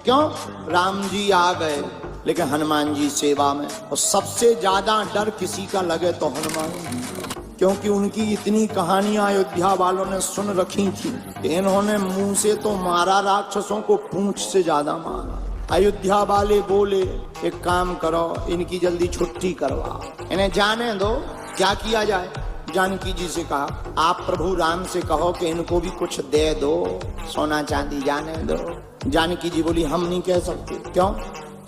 क्यों? राम जी आ गए, लेकिन हनुमान जी सेवा में। और सबसे ज्यादा डर किसी का लगे तो हनुमान जी, क्योंकि उनकी इतनी कहानियां अयोध्या वालों ने सुन रखी थी कि इन्होंने मुंह से तो मारा राक्षसों को, पूंछ से ज्यादा मारा। अयोध्या वाले बोले एक काम करो, इनकी जल्दी छुट्टी करवा, इन्हें जाने दो। क्या किया जाए? जानकी जी से कहा आप प्रभु राम से कहो कि इनको भी कुछ दे दो, सोना चांदी जाने दो। जानकी जी बोली हम नहीं कह सकते। क्यों?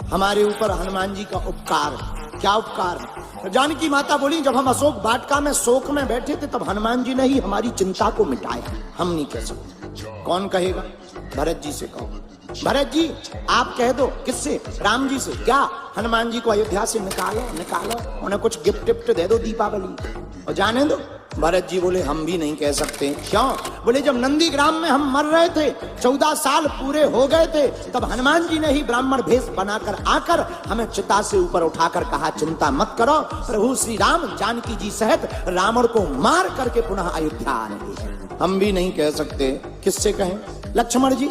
हमारे ऊपर हनुमान जी का उपकार है। क्या उपकार है? जानकी माता बोली जब हम अशोक वाटिका में शोक में बैठे थे तब हनुमान जी ने ही हमारी चिंता को मिटाया, हम नहीं कह सकते। कौन कहेगा? भरत जी से कहो। भरत जी आप कह दो। किससे? राम जी से। क्या? हनुमान जी को अयोध्या से निकालो, निकालो, उन्हें कुछ गिफ्ट टिफ्ट दे दो दीपावली और जाने दो। भरत जी बोले हम भी नहीं कह सकते। क्यों? बोले जब नंदीग्राम में हम मर रहे थे, 14 साल पूरे हो गए थे, तब हनुमान जी ने ही ब्राह्मण भेष बनाकर आकर हमें चिता से ऊपर उठाकर कहा चिंता मत करो, प्रभु श्री राम जानकी जी सहित रावण को मार करके पुनः अयोध्या आएंगे। हम भी नहीं कह सकते। किससे कहें? लक्ष्मण जी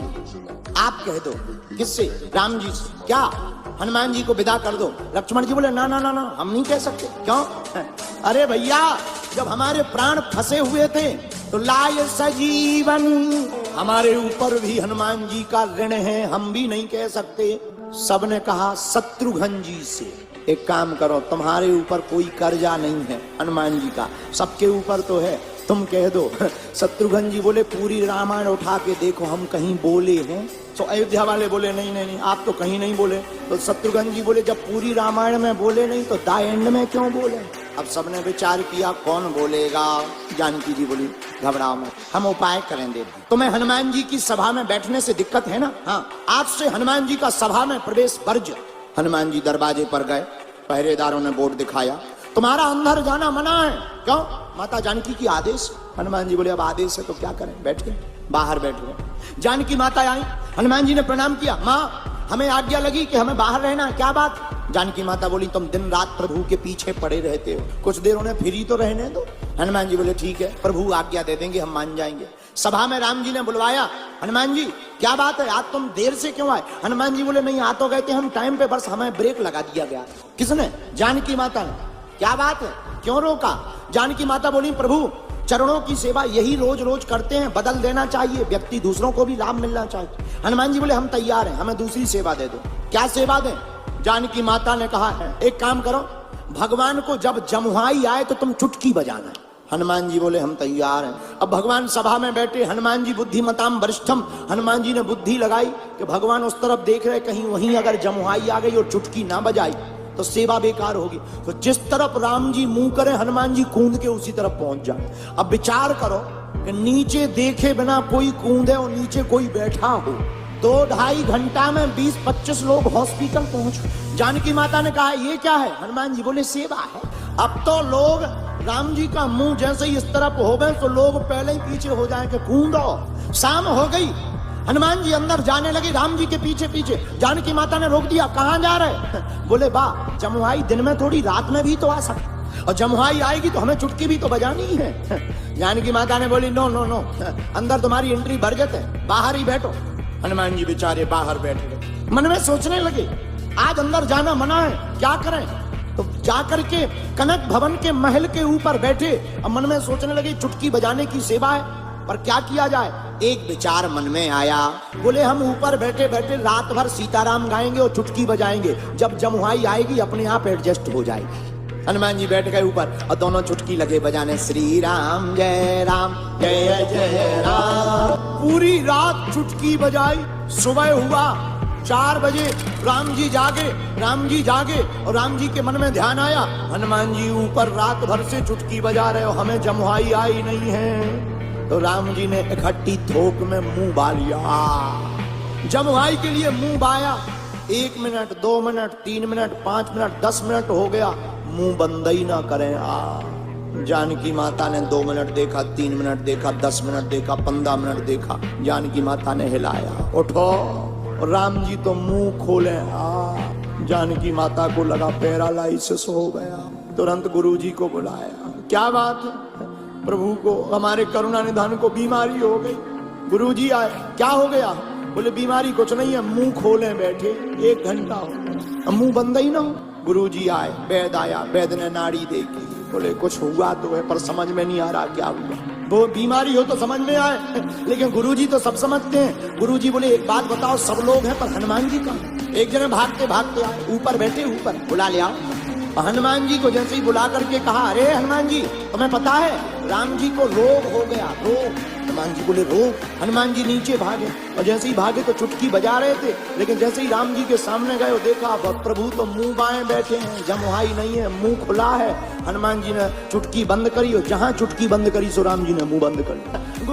आप कह दो। किससे? राम जी से। क्या? हनुमान जी को विदा कर दो। लक्ष्मण जी बोले ना ना ना ना, हम नहीं कह सकते। क्यों? अरे भैया जब हमारे प्राण फंसे हुए थे तो लाय सजीवन, हमारे ऊपर भी हनुमान जी का ऋण है, हम भी नहीं कह सकते। सबने कहा शत्रुघ्न जी से। एक काम करो, तुम्हारे ऊपर कोई कर्जा नहीं है हनुमान जी का, सबके ऊपर तो है, तुम कह दो। शत्रुघ्न जी बोले पूरी रामायण उठा के देखो हम कहीं बोले हैं? तो अयोध्या वाले बोले नहीं नहीं नहीं आप तो कहीं नहीं बोले। तो शत्रुघ्न जी बोले जब पूरी रामायण में बोले नहीं तो द एंड में क्यों बोले? अब सबने विचार किया कौन बोलेगा। जानकी जी बोली घबराओ मत, हम उपाय करेंगे। तुम्हें हनुमान जी की सभा में बैठने से दिक्कत है ना? हाँ, आज से हनुमान जी का सभा में प्रवेश वर्ज्य। हनुमान जी दरवाजे पर गए, पहरेदारों ने बोर्ड दिखाया तुम्हारा अंदर जाना मना है। क्यों? माता जानकी की आदेश। हनुमान जी बोले अब आदेश है तो क्या करें? बैठ गए, बाहर बैठ गए। जानकी माता आई, हनुमान जी ने प्रणाम किया। माँ हमें आज्ञा लगी कि हमें बाहर रहना। क्या बात? जानकी माता बोली तुम दिन रात प्रभु के पीछे पड़े रहते हो, कुछ देर उन्हें फ्री तो रहने दो। हनुमान जी बोले ठीक है, प्रभु आज्ञा दे देंगे, हम मान जाएंगे। सभा में राम जी ने बुलवाया, हनुमान जी क्या बात है, आज तुम देर से क्यों आए? हनुमान जी बोले नहीं आ तो गए थे हम टाइम पे, बस हमें ब्रेक लगा दिया गया। किसने? जानकी माता ने। क्या बात है, क्यों रोका? जानकी माता बोली प्रभु चरणों की सेवा यही रोज रोज करते हैं, बदल देना चाहिए, व्यक्ति दूसरों को भी लाभ मिलना चाहिए। हनुमान जी बोले हम तैयार हैं, हमें दूसरी सेवा दे दो। क्या सेवा दें? जानकी माता ने कहा है एक काम करो, भगवान को जब जमुहाई आए तो तुम चुटकी बजाना। हनुमान जी बोले हम तैयार हैं। अब भगवान सभा में बैठे, हनुमान जी बुद्धिमताम वरिष्ठम, हनुमान जी ने बुद्धि लगाई कि भगवान उस तरफ देख रहे, कहीं वहीं अगर जमुहाई आ गई और चुटकी ना बजाई तो सेवा बेकार होगी। तो जिस तरफ राम जी मुंह करे हनुमान जी कूद के उसी तरफ पहुंच जाए। अब विचार करो कि नीचे देखे बिना कोई कूदे और नीचे कोई बैठा हो, 2-2.5 घंटा में 20-25 लोग हॉस्पिटल पहुंच। जानकी माता ने कहा ये क्या है? हनुमान जी बोले सेवा है। अब तो लोग राम जी का मुंह जैसे ही इस तरफ हो गए तो लोग पहले ही पीछे हो जाएंगे, कूदो। शाम हो गई, हनुमान जी अंदर जाने लगे राम जी के पीछे पीछे। जानकी माता ने रोक दिया, कहां जा रहे? बोले बा जमुहाई दिन में थोड़ी रात में भी तो आ सकती, और जमुहाई आएगी तो हमें चुटकी भी तो बजानी है। जानकी माता ने बोली नो नो नो, अंदर तुम्हारी एंट्री बरगत है, बाहर ही बैठो। हनुमान जी बेचारे बाहर बैठ गए, मन में सोचने लगे आज अंदर जाना मना है, क्या करें? तो जाकर के कनक भवन के महल के ऊपर बैठे, अब मन में सोचने लगे चुटकी बजाने की सेवा है, पर क्या किया जाए? एक विचार मन में आया, बोले हम ऊपर बैठे बैठे रात भर सीताराम गाएंगे और चुटकी बजाएंगे, जब जमुहाई आएगी अपने आप एडजस्ट हो जाएगी। हनुमान जी बैठ गए ऊपर और दोनों चुटकी लगे बजाने, श्री राम जय जय राम। पूरी रात चुटकी बजाई। सुबह हुआ 4 बजे, राम जी जागे और राम जी के मन में ध्यान आया हनुमान जी ऊपर रात भर से चुटकी बजा रहे हो, हमें जमुहाई आई नहीं है। तो राम जी ने इकट्ठी थोक में मुंह बा लिया, जमुहाई के लिए मुंह बाया। 1 minute, 2 minute, 3 minute, 5 minute, 10 minute हो गया, मुंह बंद ही ना करें। जानकी माता ने 2 मिनट देखा, 3 मिनट देखा, 10 मिनट देखा, 15 मिनट देखा, जानकी माता ने हिलाया, उठो। राम जी तो मुंह खोले, जानकी माता को लगा पैरालाइसिस हो गया। तुरंत गुरु जी को बुलाया, क्या बात है? प्रभु को, हमारे करुणा निधान को बीमारी हो गई। गुरु जी आए, क्या हो गया? बोले बीमारी कुछ नहीं है, मुंह खोले बैठे 1 घंटा हो, अब मुंह बंद ही ना हो। गुरुजी आए, वैद आया, वैद ने नाड़ी देखी, बोले कुछ हुआ तो है पर समझ में नहीं आ रहा क्या हुआ। वो बीमारी हो तो समझ में आए, लेकिन गुरुजी तो सब समझते हैं। गुरुजी बोले एक बात बताओ, सब लोग हैं पर हनुमान जी कहाँ? एक जने भागते भागते आए, ऊपर बैठे, ऊपर बुला ले आओ। हनुमान जी को जैसे ही बुला करके कहा, अरे हनुमान जी तुम्हें पता है राम जी को रोग हो गया, रोग। हनुमान जी बोले रोग? हनुमान जी नीचे भागे, और जैसे ही भागे तो चुटकी बजा रहे थे, लेकिन जैसे ही राम जी के सामने गए देखा प्रभु तो मुंह बाएं बैठे हैं, जमुहाई नहीं है, मुंह खुला है। हनुमान जी ने चुटकी बंद करी, और जहां चुटकी बंद करी सो राम जी ने मुंह बंद कर दिया।